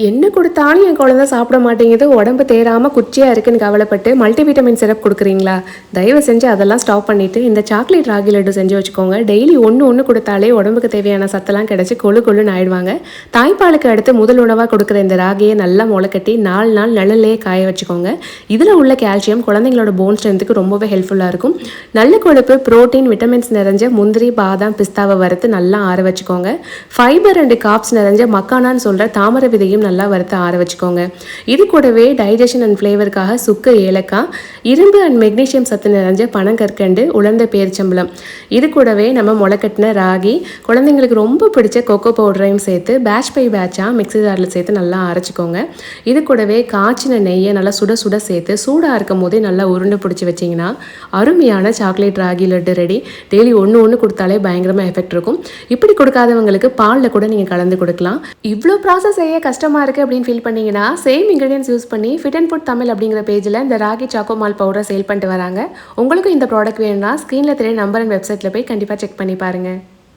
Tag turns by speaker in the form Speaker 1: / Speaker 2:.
Speaker 1: என்ன கொடுத்தாலும் என் குழந்தை சாப்பிட மாட்டேங்குது, உடம்பு தேறாமல் குச்சியாக இருக்குன்னு கவலைப்பட்டு மல்டிவிட்டமின் சிரப் கொடுக்குறீங்களா? தயவு செஞ்சு அதெல்லாம் ஸ்டாப் பண்ணிவிட்டு இந்த சாக்லேட் ராகி லட்டு செஞ்சு வச்சுக்கோங்க. டெய்லி ஒன்று கொடுத்தாலே உடம்புக்கு தேவையான சத்தெல்லாம் கிடச்சி கொழுன்னு ஆயிடுவாங்க. தாய்ப்பாலுக்கு அடுத்து முதல் உணவாக கொடுக்குற இந்த ராகியை நல்லா முளைக்கட்டி 4 நாள் நிழல்லையே காய வச்சுக்கோங்க. இதில் உள்ள கால்சியம் குழந்தைங்களோட போன் ஸ்ட்ரென்த்துக்கு ரொம்பவே ஹெல்ப்ஃபுல்லாக இருக்கும். நல்ல கொழுப்பு, புரோட்டீன், விட்டமின்ஸ் நிறைஞ்ச முந்திரி, பாதாம், பிஸ்தாவை வறுத்து நல்லா ஆற வச்சுக்கோங்க. ஃபைபர் அண்ட் காப்ஸ் நிறைஞ்ச மக்கானான்னு சொல்கிற தாமரை விதையும் நல்லா வறுத்து ஆற வச்சுக்கோங்க. இது கூடவே டைஜஷன் அண்ட் ஃப்ளேவருக்காக சுக்கு, ஏலக்காய், இரும்பு அண்ட் மெக்னீஷியம் சத்து நிறைஞ்ச பனங்கற்கண்டு, உலர்ந்த பேரிச்சம்பழம், இது கூடவே நம்ம முளைக்கட்டின ராகி, குழந்தைங்களுக்கு ரொம்ப பிடிச்ச கொக்கோ பவுடரையும் சேர்த்து பேட்ச் பை பேட்சாக மிக்ஸி ஜாரில் சேர்த்து நல்லா அரைச்சிக்கோங்க. இது கூடவே காய்ச்சின நெய்யை நல்லா சுட சேர்த்து சூடாக இருக்கும் போதே நல்லா உருண்டை பிடிச்சி வச்சிங்கன்னா அருமையான chocolate ragi laddu ready. Daily ஒன்று கொடுத்தாலே பயங்கரமாக எஃபெக்ட் இருக்கும். இப்படி கொடுக்காதவங்களுக்கு பாலில் கூட நீங்கள் கலந்து கொடுக்கலாம். இவ்வளோ ப்ராசஸ் செய்ய கஷ்டமாக இருக்குது அப்படின்னு ஃபீல் பண்ணிங்கன்னா சேம் இன்க்ரீடியன்ஸ் யூஸ் பண்ணி ஃபிட் அண்ட் ஃபுட் தமிழ் அப்படிங்கிற பேஜில் இந்த ராகி சாக்கோ மால் பவுடரை சேல் பண்ணிட்டு வராங்க. உங்களுக்கும் இந்த ப்ராடக்ட் வேணும்னா ஸ்க்ரீனில் தெரிய நம்பர் அண்ட் வெப்சைட்டில் போய் கண்டிப்பாக செக் பண்ணி பாருங்கள்.